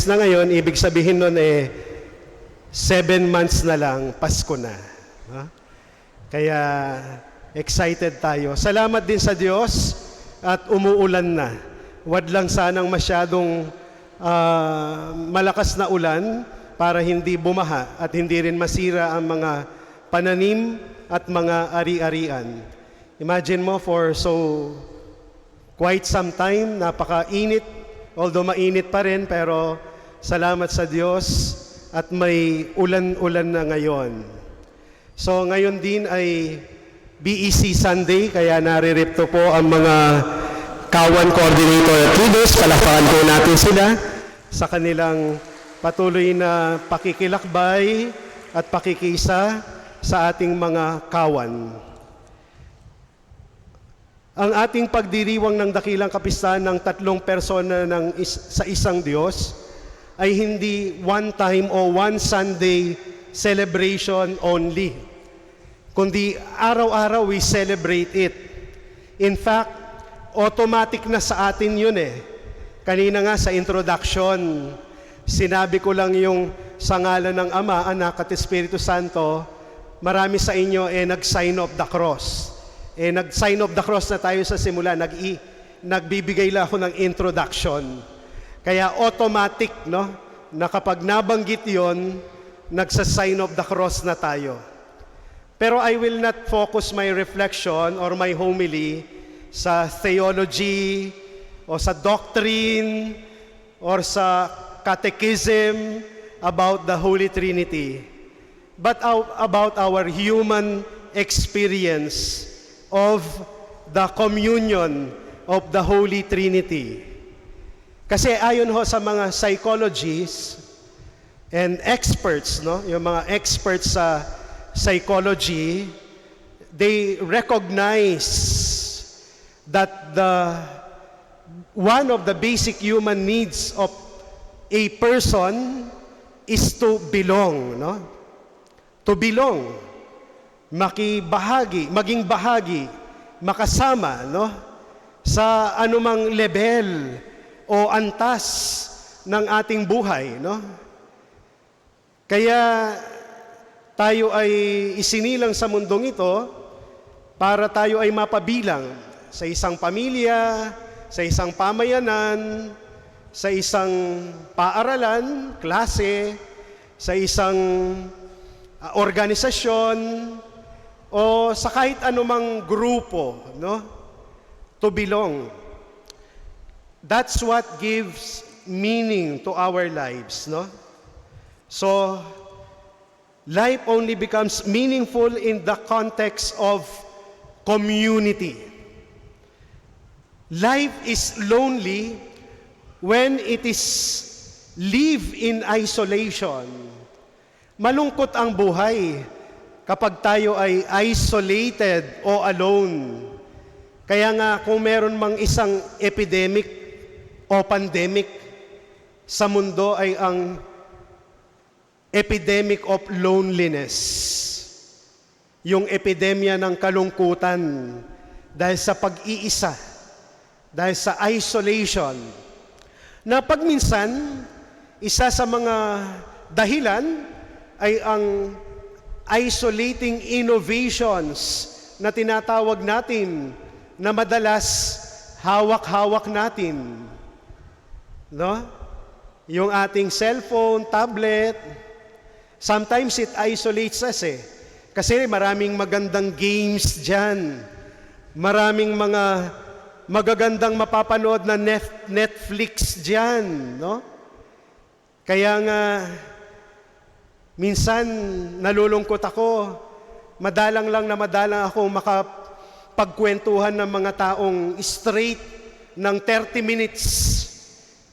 weeks na ngayon, ibig sabihin nun 7 months na lang, Pasko na. Ha? Kaya excited tayo. Salamat din sa Diyos at umuulan na. Wag lang sanang masyadong malakas na ulan para hindi bumaha at hindi rin masira ang mga pananim at mga ari-arian. Imagine mo for quite some time, napaka-init, although mainit pa rin, pero salamat sa Diyos at may ulan-ulan na ngayon. So ngayon din ay BEC Sunday, kaya naririto po ang mga Kawan Coordinator at Leaders. Palakpakan po natin sila sa kanilang patuloy na pakikilakbay at pakikisa sa ating mga kawan. Ang ating pagdiriwang ng dakilang kapistahan ng 3 persona sa isang Diyos ay hindi one time o one Sunday celebration only, kundi araw-araw we celebrate it. In fact, automatic na sa atin yun Kanina nga sa introduction, sinabi ko lang yung sa ngalan ng Ama, Anak at Espiritu Santo, marami sa inyo nag-sign of the cross. Nag-sign of the cross na tayo sa simula, nagbibigay lang ako ng introduction. Kaya automatic, no, na kapag nabanggit yon, nagsa-sign of the cross na tayo. Pero I will not focus my reflection or my homily sa theology o sa doctrine or sa catechism about the Holy Trinity, but about our human experience of the communion of the Holy Trinity. Kasi ayon ho sa mga psychologists and experts, no, yung mga experts sa psychology, they recognize that one of the basic human needs of a person is to belong, no? To belong, maging bahagi, makasama, no? Sa anumang level o antas ng ating buhay, no? Kaya tayo ay isinilang sa mundong ito para tayo ay mapabilang sa isang pamilya, sa isang pamayanan, sa isang paaralan, klase, sa isang organisasyon, o sa kahit anumang grupo, no? To belong. That's what gives meaning to our lives, no? So, life only becomes meaningful in the context of community. Life is lonely when it is lived in isolation. Malungkot ang buhay kapag tayo ay isolated o alone. Kaya nga kung meron mang isang epidemic o pandemic sa mundo ay ang epidemic of loneliness. Yung epidemya ng kalungkutan dahil sa pag-iisa, dahil sa isolation. Na pagminsan, isa sa mga dahilan ay ang isolating innovations na tinatawag natin na madalas hawak-hawak natin. No? Yung ating cellphone, tablet, sometimes it isolates us Kasi maraming magandang games dyan. Maraming mga magagandang mapapanood na Netflix dyan. No? Kaya nga, minsan nalulungkot ako, madalang ako makapagkwentuhan ng mga taong straight ng 30 minutes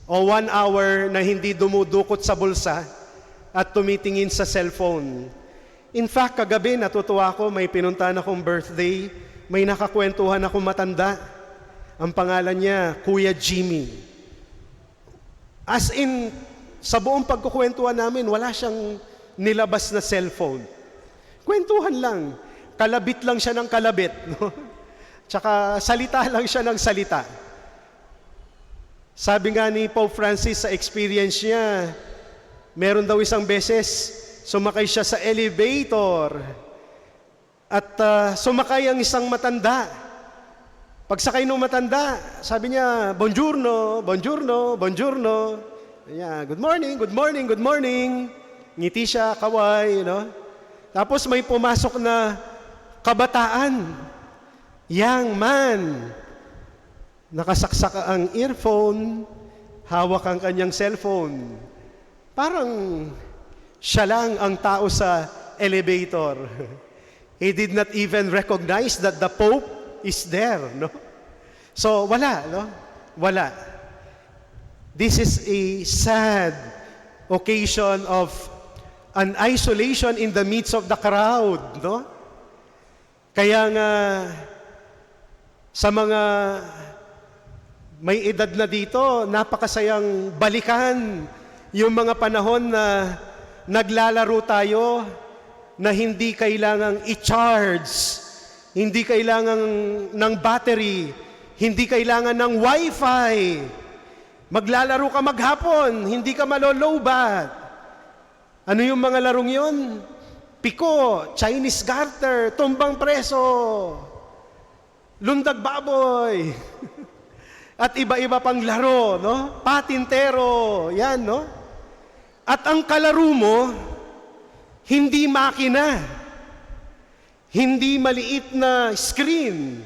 o 1 hour na hindi dumudukot sa bulsa at tumitingin sa cellphone. In fact, kagabi natutuwa ako, may pinuntahan akong birthday, may nakakwentuhan akong matanda. Ang pangalan niya, Kuya Jimmy. As in, sa buong pagkukwentuhan namin, wala siyang nilabas na cellphone. Kwentuhan lang. Kalabit lang siya ng kalabit. No? Tsaka salita lang siya ng salita. Sabi nga ni Pope Francis sa experience niya, meron daw isang beses, sumakay siya sa elevator at sumakay ang isang matanda. Pagsakay ng matanda, sabi niya, "Buongiorno, buongiorno, buongiorno." Yeah, "Good morning, good morning, good morning." Ngiti siya, kaway, no? Tapos may pumasok na kabataan, young man, nakasaksak ang earphone, hawak ang kanyang cellphone. Parang siya lang ang tao sa elevator. He did not even recognize that the Pope is there, no? So, wala, no? Wala. This is a sad occasion of an isolation in the midst of the crowd, no? Kaya nga, sa mga may edad na dito, napakasayang balikan yung mga panahon na naglalaro tayo na hindi kailangang i-charge, hindi kailangan ng battery, hindi kailangan ng wifi. Maglalaro ka maghapon, hindi ka malolobat. Ano yung mga larong yun? Piko, Chinese garter, tumbang preso, lundag baboy, at iba-iba pang laro, no? Patintero, yan, no? At ang kalaro mo, hindi makina, hindi maliit na screen.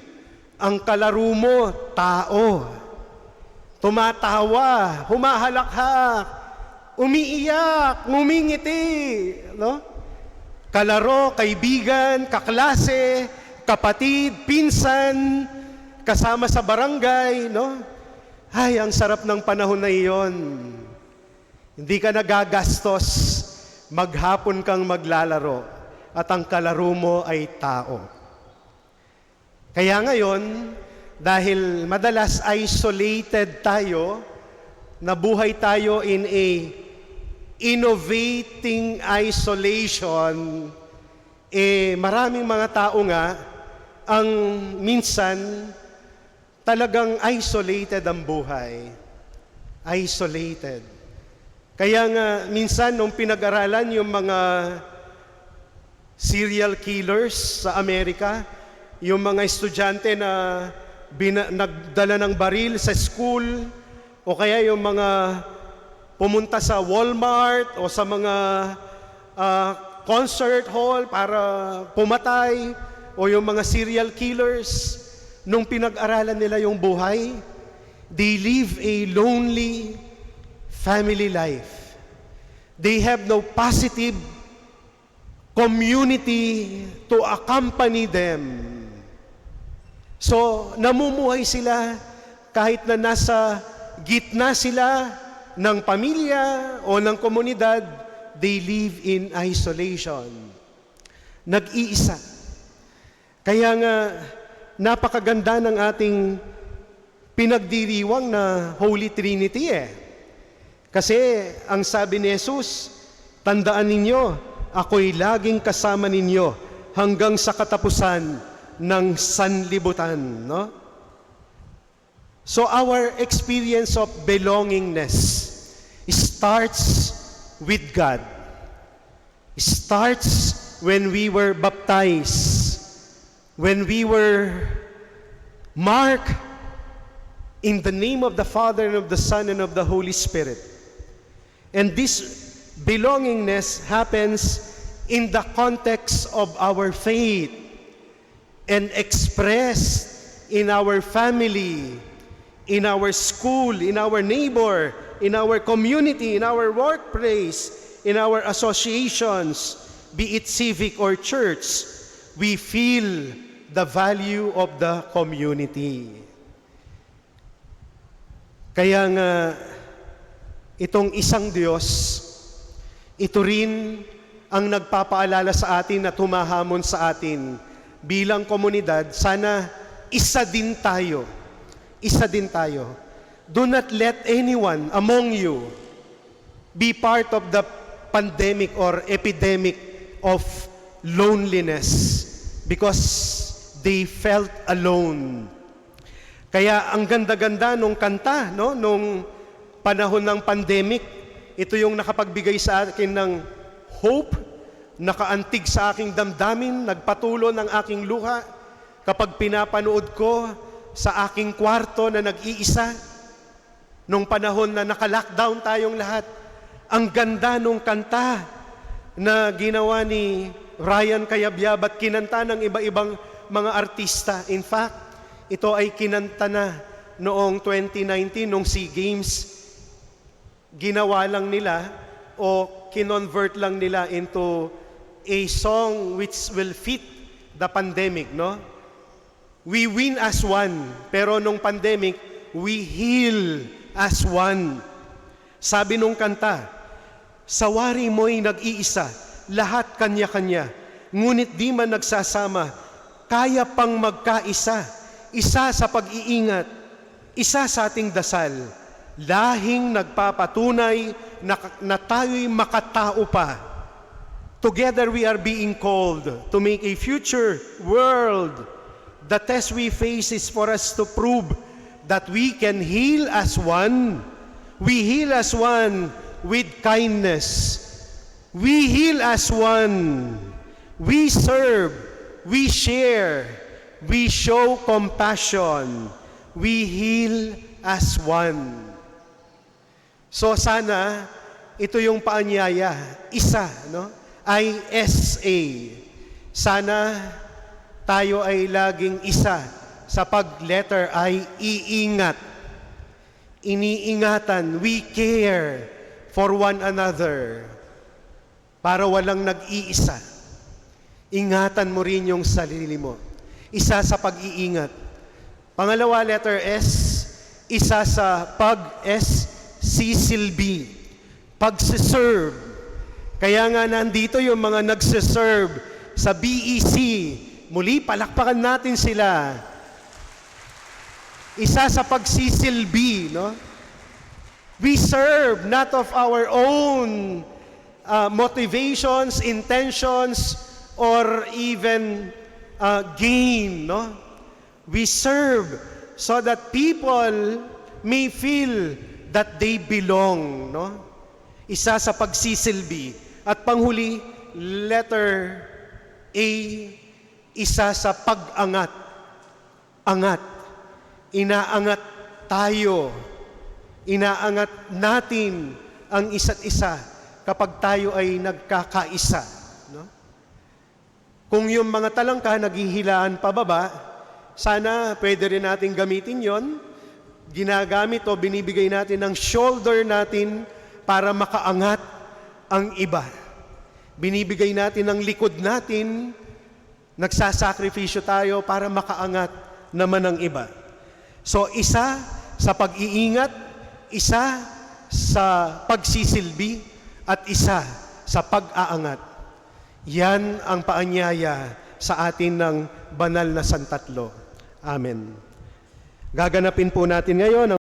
Ang kalaro mo, tao. Tumatawa, humahalakhak, umiiyak, ngumingiti, no? Kalaro, kaibigan, kaklase, kapatid, pinsan, kasama sa barangay, no? Ay, ang sarap ng panahon na iyon. Hindi ka nagagastos, maghapon kang maglalaro, at ang kalaro mo ay tao. Kaya ngayon, dahil madalas isolated tayo, nabuhay tayo in a innovating isolation, maraming mga tao nga ang minsan talagang isolated ang buhay. Isolated. Kaya nga minsan nung pinag-aralan yung mga serial killers sa Amerika, yung mga estudyante na nagdala ng baril sa school, o kaya yung mga pumunta sa Walmart o sa mga concert hall para pumatay, o yung mga serial killers, nung pinag-aralan nila yung buhay, they live a lonely family life. They have no positive community to accompany them. So, namumuhay sila kahit na nasa gitna sila ng pamilya o ng komunidad, they live in isolation. Nag-iisa. Kaya nga, napakaganda ng ating pinagdiriwang na Holy Trinity Kasi, ang sabi ni Jesus, tandaan ninyo, ako'y laging kasama ninyo hanggang sa katapusan ng sanlibutan, no? So our experience of belongingness starts with God. Starts when we were baptized, when we were marked in the name of the Father and of the Son and of the Holy Spirit. And this belongingness happens in the context of our faith and expressed in our family, in our school, in our neighbor, in our community, in our workplace, in our associations, be it civic or church. We feel the value of the community. Kaya nga, itong isang Diyos, ito rin ang nagpapaalala sa atin at humahamon sa atin bilang komunidad. Sana isa din tayo. Isa din tayo. Do not let anyone among you be part of the pandemic or epidemic of loneliness because they felt alone. Kaya ang ganda-ganda nung kanta, no? Nung panahon ng pandemic, ito yung nakapagbigay sa akin ng hope, nakaantig sa aking damdamin, nagpatulo ng aking luha kapag pinapanood ko sa aking kwarto na nag-iisa, nung panahon na naka-lockdown tayong lahat. Ang ganda nung kanta na ginawa ni Ryan Cayabyab at kinanta ng iba-ibang mga artista. In fact, ito ay kinanta na noong 2019, nung SEA Games. Ginawa lang nila o kinonvert lang nila into a song which will fit the pandemic, no? We win as one, pero nung pandemic, we heal as one. Sabi nung kanta, sa wari mo'y nag-iisa, lahat kanya-kanya, ngunit di man nagsasama, kaya pang magkaisa, isa sa pag-iingat, isa sa ating dasal, lahing nagpapatunay na tayo'y makatao pa. Together we are being called to make a future world. The test we face is for us to prove that we can heal as one. We heal as one with kindness. We heal as one. We serve. We share. We show compassion. We heal as one. So sana, ito yung paanyaya, isa, no? ISA. Sana tayo ay laging isa sa pag-letter I, iingat. Iniingatan, we care for one another para walang nag-iisa. Ingatan mo rin yung sarili mo. Isa sa pag-iingat. Pangalawa, letter S, isa sa pag-S, sisilbi, pagsiserve. Kaya nga nandito yung mga nagsiserve sa BEC. Muli, palakpakan natin sila. Isa sa pagsisilbi, no? We serve not of our own motivations, intentions, or even gain, no? We serve so that people may feel that they belong, no? Isa sa pagsisilbi. At panghuli, letter A, isa sa pag-angat. Angat. Inaangat tayo. Inaangat natin ang isa't isa kapag tayo ay nagkakaisa. No? Kung yung mga talangka naghihilaan pababa, sana pwede rin natin gamitin yon. Ginagamit o binibigay natin ang shoulder natin para makaangat ang iba. Binibigay natin ang likod natin, nagsasakripisyo tayo para makaangat naman ang iba. So isa sa pag-iingat, isa sa pagsisilbi, at isa sa pag-aangat. Yan ang paanyaya sa atin ng banal na santatlo. Amen. Gaganapin po natin ngayon ang